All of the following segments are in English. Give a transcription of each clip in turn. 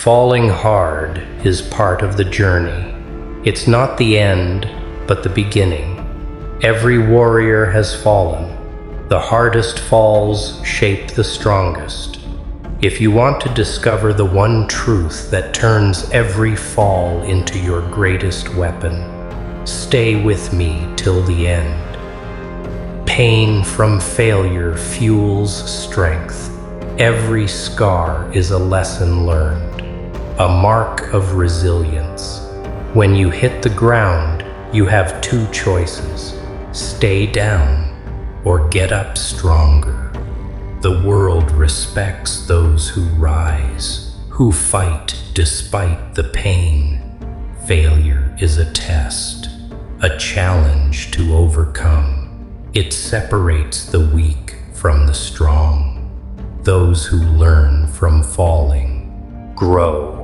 Falling hard is part of the journey. It's not the end, but the beginning. Every warrior has fallen. The hardest falls shape the strongest. If you want to discover the one truth that turns every fall into your greatest weapon, stay with me till the end. Pain from failure fuels strength. Every scar is a lesson learned, a mark of resilience. When you hit the ground, you have two choices: stay down or get up stronger. The world respects those who rise, who fight despite the pain. Failure is a test, a challenge to overcome. It separates the weak from the strong. Those who learn from falling grow.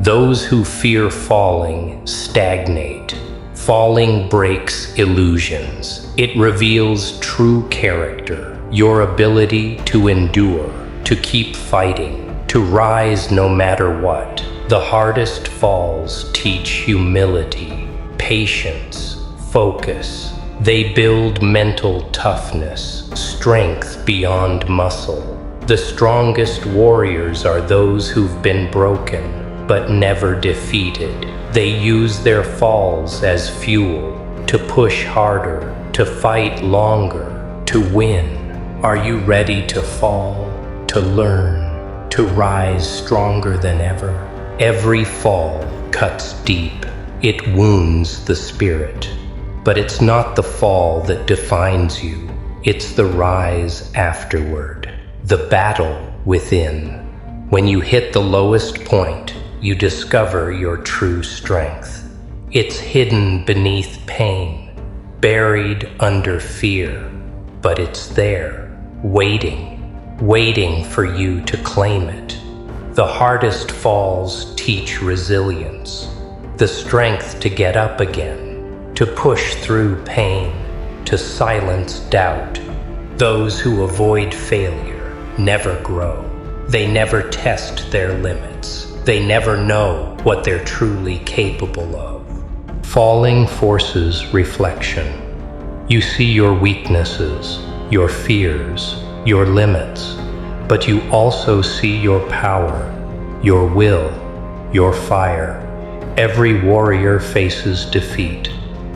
Those who fear falling stagnate. Falling breaks illusions. It reveals true character, your ability to endure, to keep fighting, to rise no matter what. The hardest falls teach humility, patience, focus. They build mental toughness, strength beyond muscle. The strongest warriors are those who've been broken, but never defeated. They use their falls as fuel to push harder, to fight longer, to win. Are you ready to fall, to learn, to rise stronger than ever? Every fall cuts deep. It wounds the spirit. But it's not the fall that defines you. It's the rise afterward, the battle within. When you hit the lowest point, you discover your true strength. It's hidden beneath pain, buried under fear, but it's there, waiting for you to claim it. The hardest falls teach resilience, the strength to get up again, to push through pain, to silence doubt. Those who avoid failure never grow. They never test their limits. They never know what they're truly capable of. Falling forces reflection. You see your weaknesses, your fears, your limits, but you also see your power, your will, your fire. Every warrior faces defeat,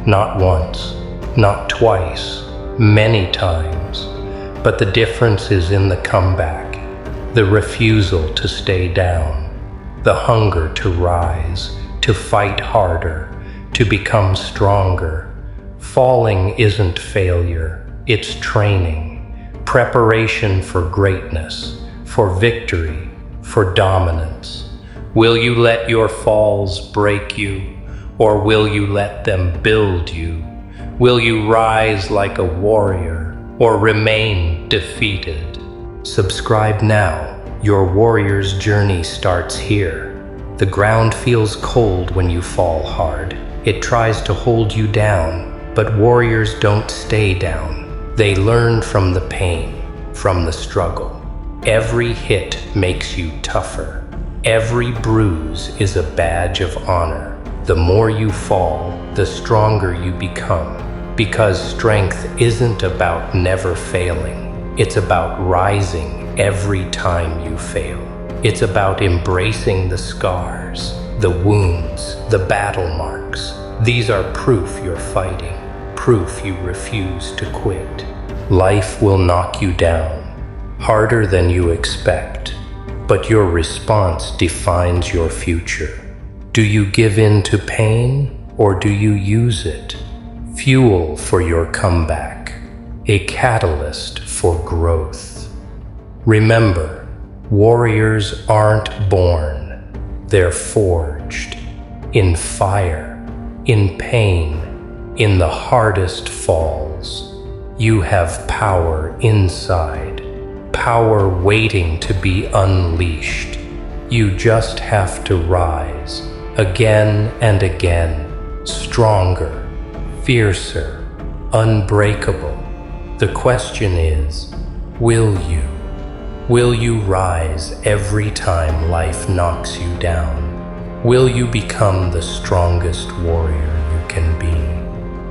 not once, not twice, many times. But the difference is in the comeback, the refusal to stay down, the hunger to rise, to fight harder, to become stronger. Falling isn't failure, it's training, preparation for greatness, for victory, for dominance. Will you let your falls break you, or will you let them build you? Will you rise like a warrior, or remain defeated? Subscribe now. Your warrior's journey starts here. The ground feels cold when you fall hard. It tries to hold you down, but warriors don't stay down. They learn from the pain, from the struggle. Every hit makes you tougher. Every bruise is a badge of honor. The more you fall, the stronger you become. Because strength isn't about never failing. It's about rising every time you fail. It's about embracing the scars, the wounds, the battle marks. These are proof you're fighting, proof you refuse to quit. Life will knock you down, harder than you expect, but your response defines your future. Do you give in to pain, or do you use it? Fuel for your comeback, a catalyst for growth. Remember, warriors aren't born, they're forged. In fire, in pain, in the hardest falls. You have power inside, power waiting to be unleashed. You just have to rise, again and again, stronger, fiercer, unbreakable. The question is, will you? Will you rise every time life knocks you down? Will you become the strongest warrior you can be?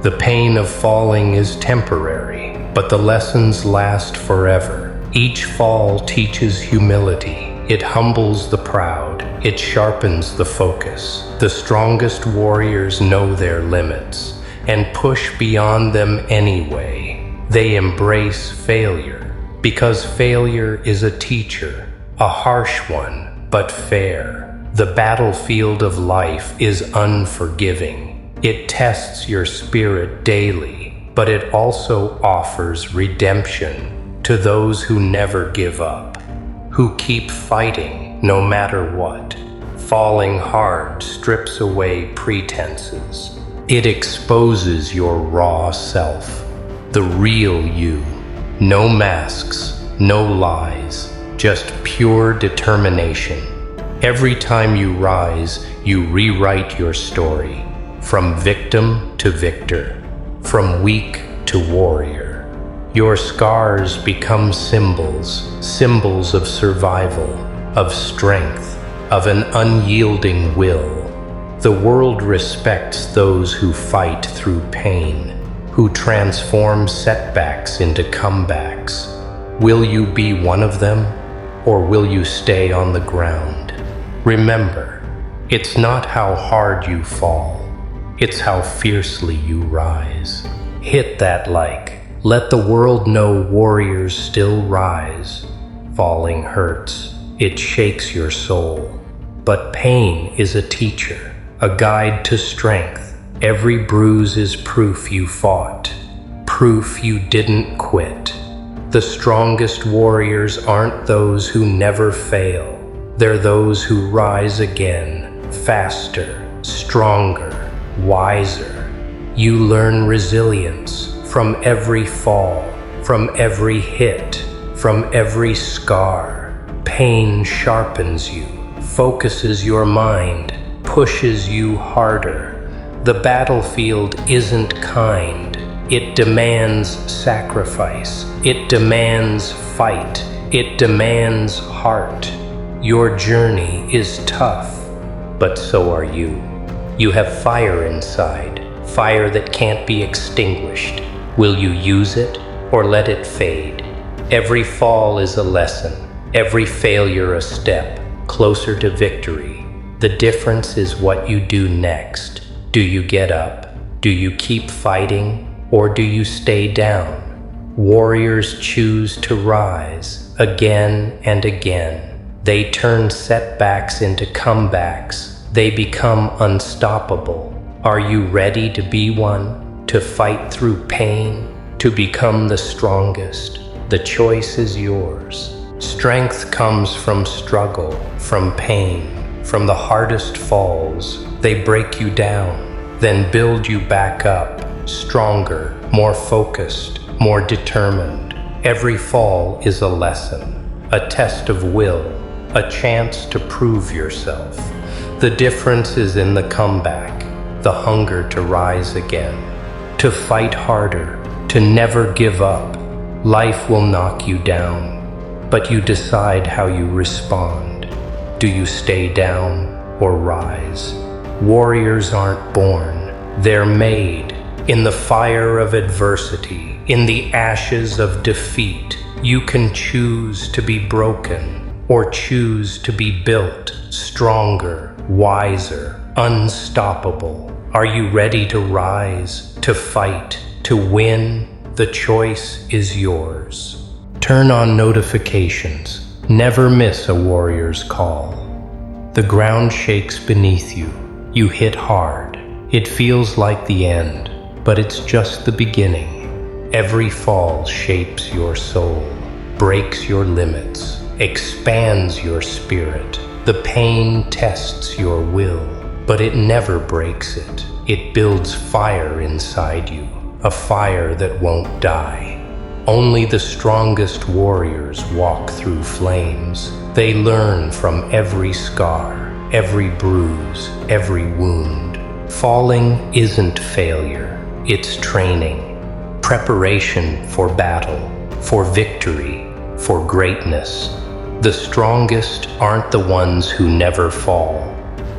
The pain of falling is temporary, but the lessons last forever. Each fall teaches humility. It humbles the proud. It sharpens the focus. The strongest warriors know their limits and push beyond them anyway. They embrace failure because failure is a teacher, a harsh one, but fair. The battlefield of life is unforgiving. It tests your spirit daily, but it also offers redemption to those who never give up, who keep fighting no matter what. Falling hard strips away pretenses. It exposes your raw self, the real you. No masks, no lies, just pure determination. Every time you rise, you rewrite your story, from victim to victor, from weak to warrior. Your scars become symbols, symbols of survival, of strength, of an unyielding will. The world respects those who fight through pain, who transform setbacks into comebacks. Will you be one of them, or will you stay on the ground? Remember, it's not how hard you fall, it's how fiercely you rise. Hit that like. Let the world know warriors still rise. Falling hurts, it shakes your soul. But pain is a teacher, a guide to strength. Every bruise is proof you fought, proof you didn't quit. The strongest warriors aren't those who never fail. They're those who rise again, faster, stronger, wiser. You learn resilience from every fall, from every hit, from every scar. Pain sharpens you, focuses your mind, pushes you harder. The battlefield isn't kind. It demands sacrifice. It demands fight. It demands heart. Your journey is tough, but so are you. You have fire inside, fire that can't be extinguished. Will you use it or let it fade? Every fall is a lesson, every failure a step closer to victory. The difference is what you do next. Do you get up? Do you keep fighting? Or do you stay down? Warriors choose to rise again and again. They turn setbacks into comebacks. They become unstoppable. Are you ready to be one? To fight through pain? To become the strongest? The choice is yours. Strength comes from struggle, from pain, from the hardest falls. They break you down, then build you back up, stronger, more focused, more determined. Every fall is a lesson, a test of will, a chance to prove yourself. The difference is in the comeback, the hunger to rise again, to fight harder, to never give up. Life will knock you down, but you decide how you respond. Do you stay down or rise? Warriors aren't born, they're made. In the fire of adversity, in the ashes of defeat, you can choose to be broken or choose to be built stronger, wiser, unstoppable. Are you ready to rise, to fight, to win? The choice is yours. Turn on notifications. Never miss a warrior's call. The ground shakes beneath you. You hit hard. It feels like the end, but it's just the beginning. Every fall shapes your soul, breaks your limits, expands your spirit. The pain tests your will, but it never breaks it. It builds fire inside you, a fire that won't die. Only the strongest warriors walk through flames. They learn from every scar, every bruise, every wound. Falling isn't failure, it's training, preparation for battle, for victory, for greatness. The strongest aren't the ones who never fall.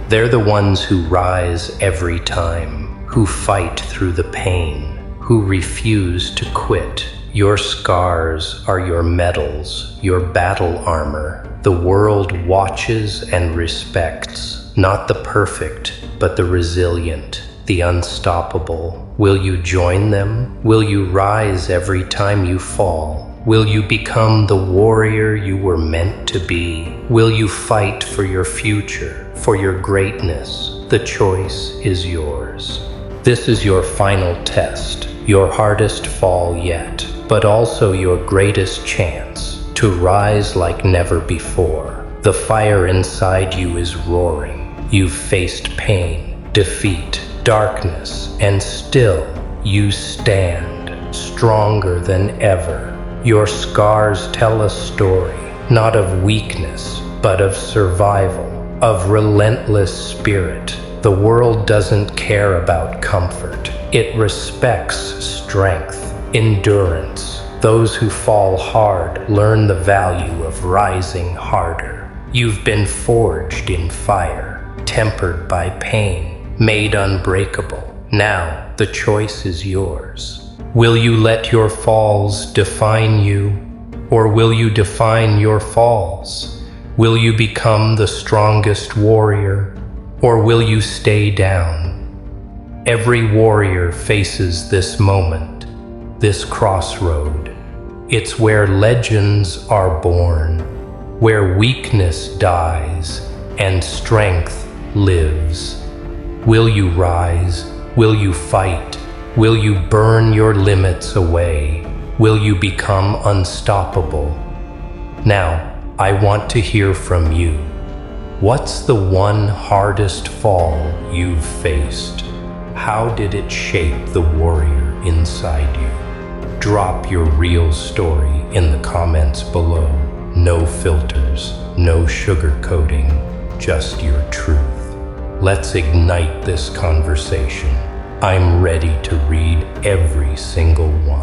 They're the ones who rise every time, who fight through the pain, who refuse to quit. Your scars are your medals, your battle armor. The world watches and respects, not the perfect, but the resilient, the unstoppable. Will you join them? Will you rise every time you fall? Will you become the warrior you were meant to be? Will you fight for your future, for your greatness? The choice is yours. This is your final test, your hardest fall yet, but also your greatest chance to rise like never before. The fire inside you is roaring. You've faced pain, defeat, darkness, and still you stand stronger than ever. Your scars tell a story, not of weakness, but of survival, of relentless spirit. The world doesn't care about comfort. It respects strength, endurance. Those who fall hard learn the value of rising harder. You've been forged in fire, tempered by pain, made unbreakable. Now the choice is yours. Will you let your falls define you, or will you define your falls? Will you become the strongest warrior, or will you stay down? Every warrior faces this moment, this crossroad. It's where legends are born, where weakness dies and strength lives. Will you rise? Will you fight? Will you burn your limits away? Will you become unstoppable? Now, I want to hear from you. What's the one hardest fall you've faced? How did it shape the warrior inside you? Drop your real story in the comments below. No filters, no sugarcoating, just your truth. Let's ignite this conversation. I'm ready to read every single one.